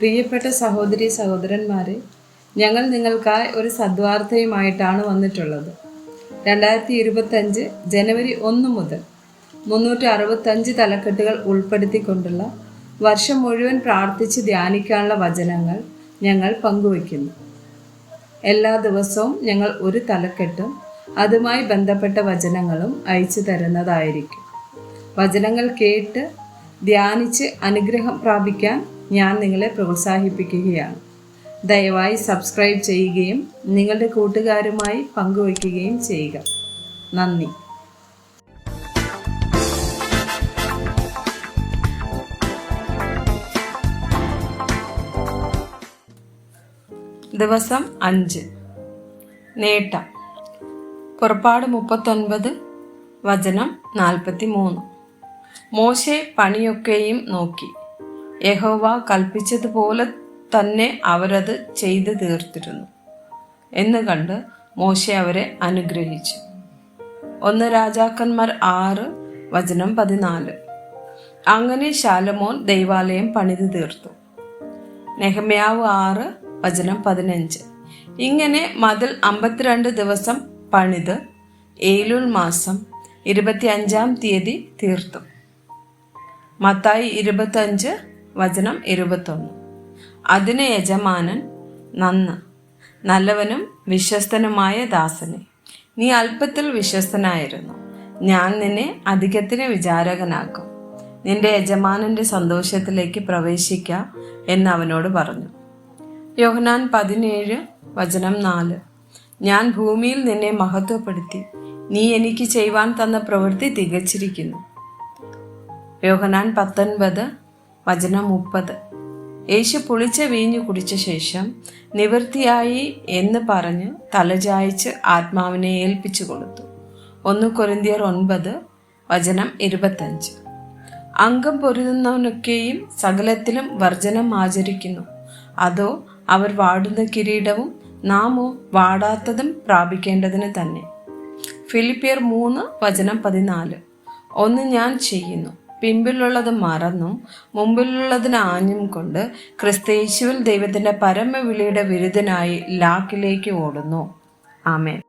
പ്രിയപ്പെട്ട സഹോദരി സഹോദരന്മാരെ, ഞങ്ങൾ നിങ്ങൾക്കായി ഒരു സദ്വാർത്തയുമായിട്ടാണ് വന്നിട്ടുള്ളത്. 2025 ജനുവരി 1 മുതൽ 365 തലക്കെട്ടുകൾ ഉൾപ്പെടുത്തിക്കൊണ്ടുള്ള വർഷം മുഴുവൻ പ്രാർത്ഥിച്ച് ധ്യാനിക്കാനുള്ള വചനങ്ങൾ ഞങ്ങൾ പങ്കുവയ്ക്കുന്നു. എല്ലാ ദിവസവും ഞങ്ങൾ ഒരു തലക്കെട്ടും അതുമായി ബന്ധപ്പെട്ട വചനങ്ങളും അയച്ചു തരുന്നതായിരിക്കും. വചനങ്ങൾ കേട്ട് ധ്യാനിച്ച് അനുഗ്രഹം പ്രാപിക്കാൻ ഞാൻ നിങ്ങളെ പ്രോത്സാഹിപ്പിക്കുകയാണ്. ദയവായി സബ്സ്ക്രൈബ് ചെയ്യുകയും നിങ്ങളുടെ കൂട്ടുകാരുമായി പങ്കുവയ്ക്കുകയും ചെയ്യുക. നന്ദി. ദിവസം 5. നേട്ടം. പുറപ്പാട് 39 വചനം 43. മോശെ പണിയൊക്കെയും നോക്കി. യഹോവ കൽപ്പിച്ചതുപോലെ തന്നെ അവരത് ചെയ്തു തീർത്തിരുന്നു എന്ന് കണ്ട് മോശെ അവരെ അനുഗ്രഹിച്ചു. 1 രാജാക്കന്മാർ 6 വചനം 14. അങ്ങനെ ശലോമോൻ ദൈവാലയം പണിതു തീർത്തു. നെഹമ്യാവ് 6 വചനം 15. ഇങ്ങനെ മതിൽ 52 ദിവസം പണിത് ഏലൂൽ മാസം 25-ാം തീയതി തീർത്തു. മത്തായി 25 വചനം 21. അതിന് യജമാനൻ, നന്ന്, നല്ലവനും വിശ്വസ്തനുമായ ദാസനെ, നീ അല്പത്തിൽ വിശ്വസ്തനായിരുന്നു, ഞാൻ നിന്നെ അധികത്തിന് വിചാരകനാക്കും, നിന്റെ യജമാനന്റെ സന്തോഷത്തിലേക്ക് പ്രവേശിക്ക എന്ന് അവനോട് പറഞ്ഞു. യോഹന്നാൻ 17 വചനം 4. ഞാൻ ഭൂമിയിൽ നിന്നെ മഹത്വപ്പെടുത്തി, നീ എനിക്ക് ചെയ്യുവാൻ തന്ന പ്രവൃത്തി തികച്ചിരിക്കുന്നു. യോഹന്നാൻ 19 വചനം 30. യേശു പുളിച്ച വീഞ്ഞു കുടിച്ച ശേഷം നിവൃത്തിയായി എന്ന് പറഞ്ഞ് തലചായ്ച്ച് ആത്മാവിനെ ഏൽപ്പിച്ചു കൊടുത്തു. 1 കൊരിന്ത്യർ 9 വചനം 25. അംഗം പൊരുതുന്നവനൊക്കെയും സകലത്തിലും വർജനം ആചരിക്കുന്നു, അതോ അവർ വാടുന്ന കിരീടവും നാമോ വാടാത്തതും പ്രാപിക്കേണ്ടതിന് തന്നെ. ഫിലിപ്പിയർ 3 വചനം 14. ഒന്ന് ഞാൻ ചെയ്യുന്നു, പിമ്പിലുള്ളത് മറന്നും മുമ്പിലുള്ളതിന് ആഞ്ഞും കൊണ്ട് ക്രിസ്തയേശുവിൽ ദൈവത്തിൻ്റെ പരമവിളിയുടെ വിരുദ്ധനായി ലാക്കിലേക്ക് ഓടുന്നു. ആമേൻ.